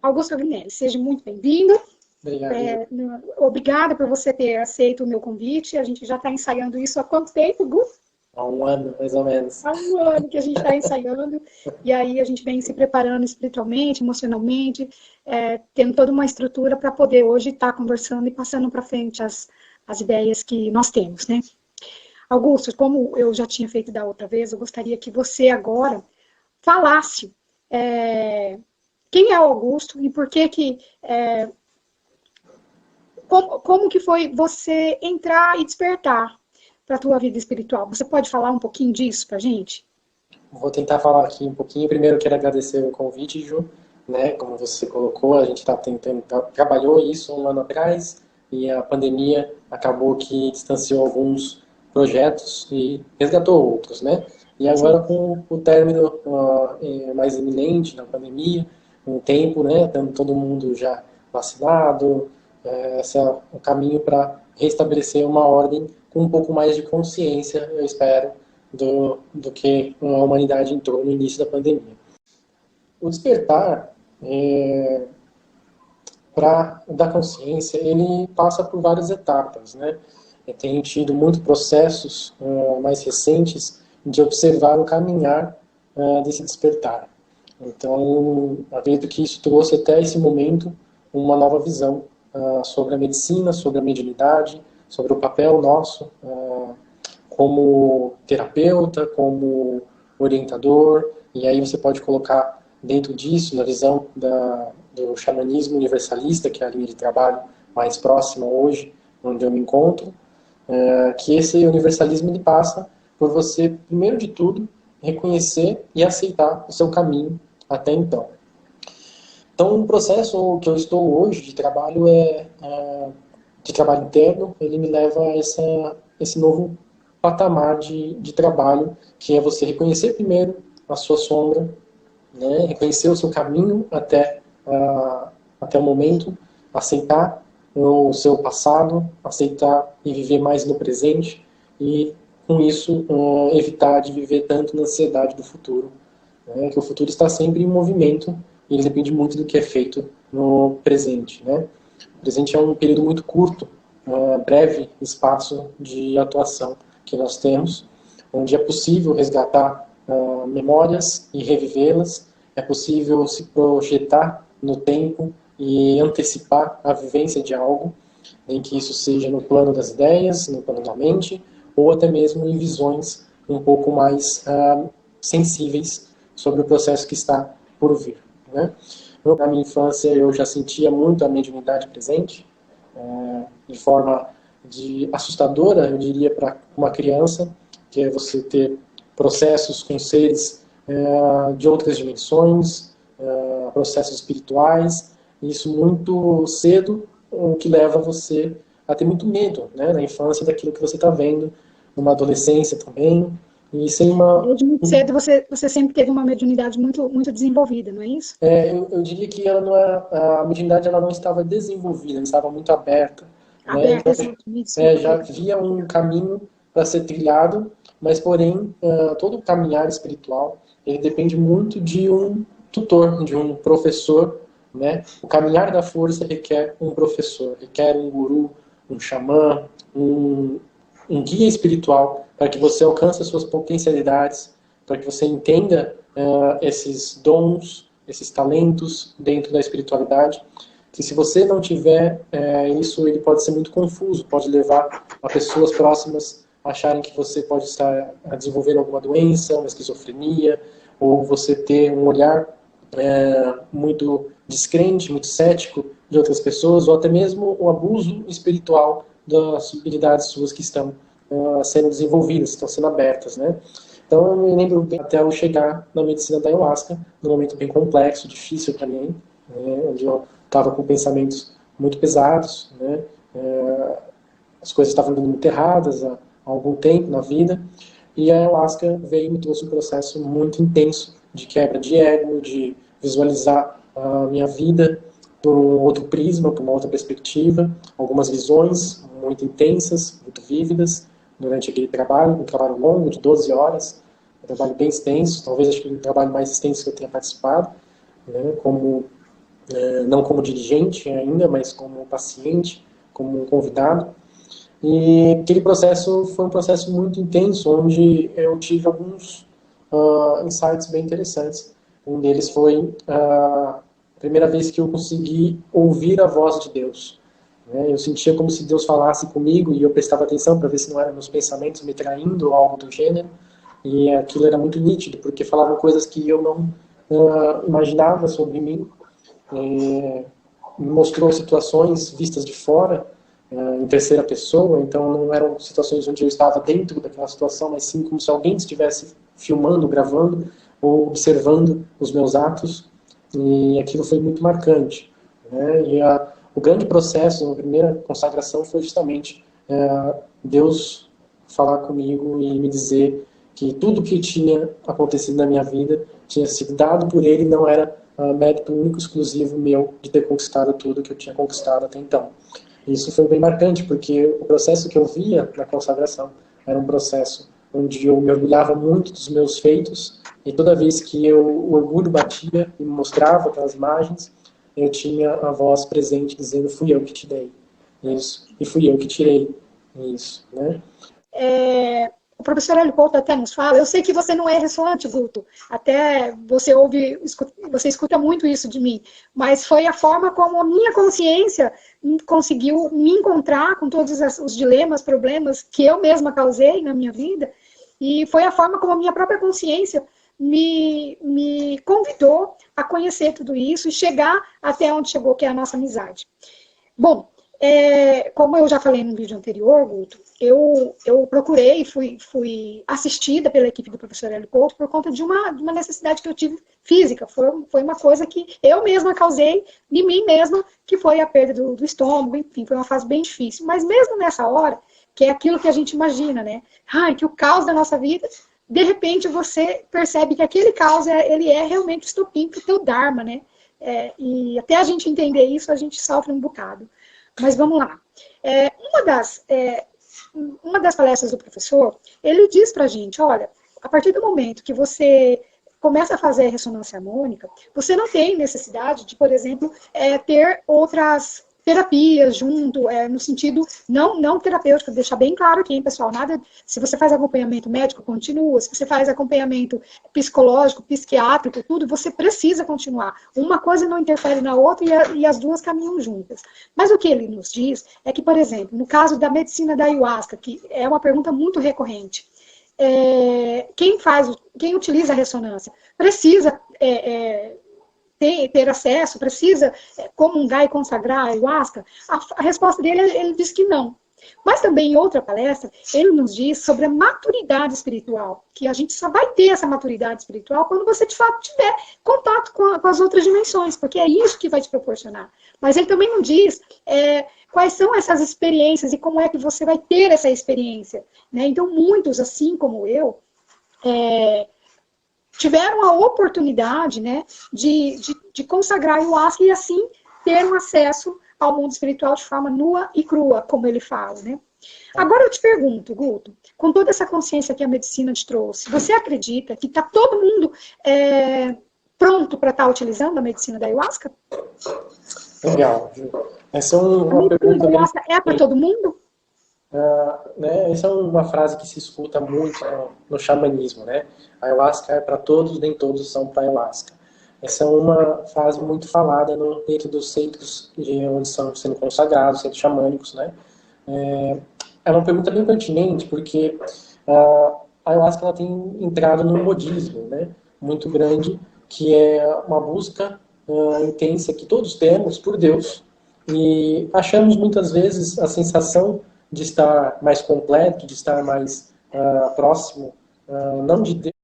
Augusto Agnelli, seja muito bem-vindo. Obrigado. Obrigada por você ter aceito o meu convite. A gente já está ensaiando isso há quanto tempo, Gu? Há um ano, mais ou menos. Há um ano que a gente está ensaiando. E aí a gente vem se preparando espiritualmente, emocionalmente, tendo toda uma estrutura para poder hoje estar conversando e passando para frente as ideias que nós temos, né? Augusto, como eu já tinha feito da outra vez, eu gostaria que você agora falasse quem é o Augusto e por que como que foi você entrar e despertar para a tua vida espiritual? Você pode falar um pouquinho disso para a gente? Vou tentar falar aqui um pouquinho. Primeiro, quero agradecer o convite, Ju. Né? Como você colocou, a gente está tentando, trabalhou isso um ano atrás e a pandemia acabou que distanciou alguns projetos e resgatou outros, né? E agora, com o término mais iminente da pandemia, um tempo, né? Tendo todo mundo já vacinado, esse é o caminho para restabelecer uma ordem com um pouco mais de consciência, eu espero, do que a humanidade entrou no início da pandemia. O despertar da consciência, ele passa por várias etapas, né? Eu tenho tido muitos processos mais recentes de observar o caminhar desse despertar. Então, acredito que isso trouxe até esse momento uma nova visão sobre a medicina, sobre a mediunidade, sobre o papel nosso como terapeuta, como orientador, e aí você pode colocar dentro disso, na visão do xamanismo universalista, que é a linha de trabalho mais próxima hoje, onde eu me encontro, que esse universalismo ele passa por você, primeiro de tudo, reconhecer e aceitar o seu caminho até então. Então, o processo que eu estou hoje de trabalho de trabalho interno, ele me leva a esse novo patamar de trabalho, que é você reconhecer primeiro a sua sombra, né? Reconhecer o seu caminho até o momento, aceitar o seu passado, aceitar e viver mais no presente e, com isso, evitar de viver tanto na ansiedade do futuro, né? Que o futuro está sempre em movimento e ele depende muito do que é feito no presente, né? O presente é um período muito curto, um breve espaço de atuação que nós temos, onde é possível resgatar memórias e revivê-las, é possível se projetar no tempo e antecipar a vivência de algo, em que isso seja no plano das ideias, no plano da mente, ou até mesmo em visões um pouco mais sensíveis sobre o processo que está por vir, né? Na minha infância eu já sentia muito a mediunidade presente, de forma assustadora, eu diria, para uma criança, que é você ter processos com seres de outras dimensões, processos espirituais, e isso muito cedo, o que leva você a ter muito medo, né, na infância daquilo que você está vendo, numa adolescência também, e sem Desde muito cedo você sempre teve uma mediunidade muito, muito desenvolvida, não é isso? Eu diria que ela não a mediunidade ela não estava desenvolvida, ela estava muito aberta. Né? Aberta, Então, já havia um caminho para ser trilhado, mas porém todo o caminhar espiritual ele depende muito de um tutor, de um professor, né? O caminhar da força requer um professor, requer um guru, um xamã, um guia espiritual para que você alcance as suas potencialidades, para que você entenda esses dons, esses talentos dentro da espiritualidade. Que se você não tiver isso, ele pode ser muito confuso, pode levar a pessoas próximas a acharem que você pode estar desenvolvendo alguma doença, uma esquizofrenia, ou você ter um olhar muito descrente, muito cético de outras pessoas, ou até mesmo o abuso espiritual das habilidades suas que estão sendo desenvolvidas, estão sendo abertas, né? Então, eu me lembro até eu chegar na medicina da ayahuasca, num momento bem complexo, difícil para mim, né, onde eu estava com pensamentos muito pesados, né? As coisas estavam dando muito erradas há algum tempo na vida, e a ayahuasca veio e me trouxe um processo muito intenso de quebra de ego, de visualizar a minha vida por um outro prisma, por uma outra perspectiva, algumas visões muito intensas, muito vívidas, durante aquele trabalho, um trabalho longo de 12 horas, um trabalho bem extenso, talvez acho que o trabalho mais extenso que eu tenha participado, né, não como dirigente ainda, mas como paciente, como convidado. E aquele processo foi um processo muito intenso, onde eu tive alguns insights bem interessantes. Um deles foi a primeira vez que eu consegui ouvir a voz de Deus. Eu sentia como se Deus falasse comigo e eu prestava atenção para ver se não eram meus pensamentos me traindo ou algo do gênero. E aquilo era muito nítido, porque falavam coisas que eu não imaginava sobre mim. Me mostrou situações vistas de fora, em terceira pessoa, então não eram situações onde eu estava dentro daquela situação, mas sim como se alguém estivesse filmando, gravando ou observando os meus atos, e aquilo foi muito marcante, né? E o grande processo, a primeira consagração, foi justamente Deus falar comigo e me dizer que tudo que tinha acontecido na minha vida tinha sido dado por Ele, não era mérito único, exclusivo meu de ter conquistado tudo que eu tinha conquistado até então. Isso foi bem marcante, porque o processo que eu via na consagração era um processo onde eu me orgulhava muito dos meus feitos, e toda vez que o orgulho batia e me mostrava aquelas imagens, eu tinha a voz presente dizendo: fui eu que te dei isso, e fui eu que tirei isso, né? O professor Hélio Couto até nos fala, eu sei que você não é ressonante, Guto, até você você escuta muito isso de mim, mas foi a forma como a minha consciência conseguiu me encontrar com todos os dilemas, problemas que eu mesma causei na minha vida, e foi a forma como a minha própria consciência me convidou a conhecer tudo isso e chegar até onde chegou, que é a nossa amizade. Bom, como eu já falei no vídeo anterior, Guto, eu procurei, fui assistida pela equipe do professor Hélio Couto por conta de uma necessidade que eu tive física. Foi uma coisa que eu mesma causei de mim mesma, que foi a perda do estômago, enfim, foi uma fase bem difícil. Mas mesmo nessa hora, que é aquilo que a gente imagina, né? Que o caos da nossa vida, de repente você percebe que aquele caos ele é realmente o estopim para o teu Dharma, né? E até a gente entender isso, a gente sofre um bocado. Mas vamos lá. Uma das palestras do professor, ele diz pra gente, olha, a partir do momento que você começa a fazer ressonância harmônica, você não tem necessidade de, por exemplo, ter outras terapias junto, no sentido não terapêutico, deixar bem claro aqui, hein, pessoal, nada, se você faz acompanhamento médico, continua, se você faz acompanhamento psicológico, psiquiátrico, tudo, você precisa continuar. Uma coisa não interfere na outra e as duas caminham juntas. Mas o que ele nos diz é que, por exemplo, no caso da medicina da ayahuasca, que é uma pergunta muito recorrente, quem utiliza a ressonância precisa ter acesso, precisa comungar e consagrar a ayahuasca? A resposta dele, ele diz que não. Mas também em outra palestra, ele nos diz sobre a maturidade espiritual, que a gente só vai ter essa maturidade espiritual quando você, de fato, tiver contato com as outras dimensões, porque é isso que vai te proporcionar. Mas ele também não diz quais são essas experiências e como é que você vai ter essa experiência, né? Então, muitos, assim como eu, tiveram a oportunidade, né, de consagrar o ayahuasca e assim ter um acesso ao mundo espiritual de forma nua e crua, como ele fala, né? Agora eu te pergunto, Guto, com toda essa consciência que a medicina te trouxe, você acredita que está todo mundo pronto para estar utilizando a medicina da ayahuasca? Legal. Essa é uma pergunta bem... É para todo mundo? Essa é uma frase que se escuta muito no xamanismo, né? A ayahuasca é para todos, nem todos são para ayahuasca. Essa é uma frase muito falada dentro dos centros onde estão sendo consagrados, centros xamânicos, né? É uma pergunta bem pertinente, porque a ayahuasca ela tem entrado num modismo, né, muito grande, que é uma busca intensa que todos temos por Deus, e achamos muitas vezes a sensação de estar mais completo, de estar mais próximo, não de Deus,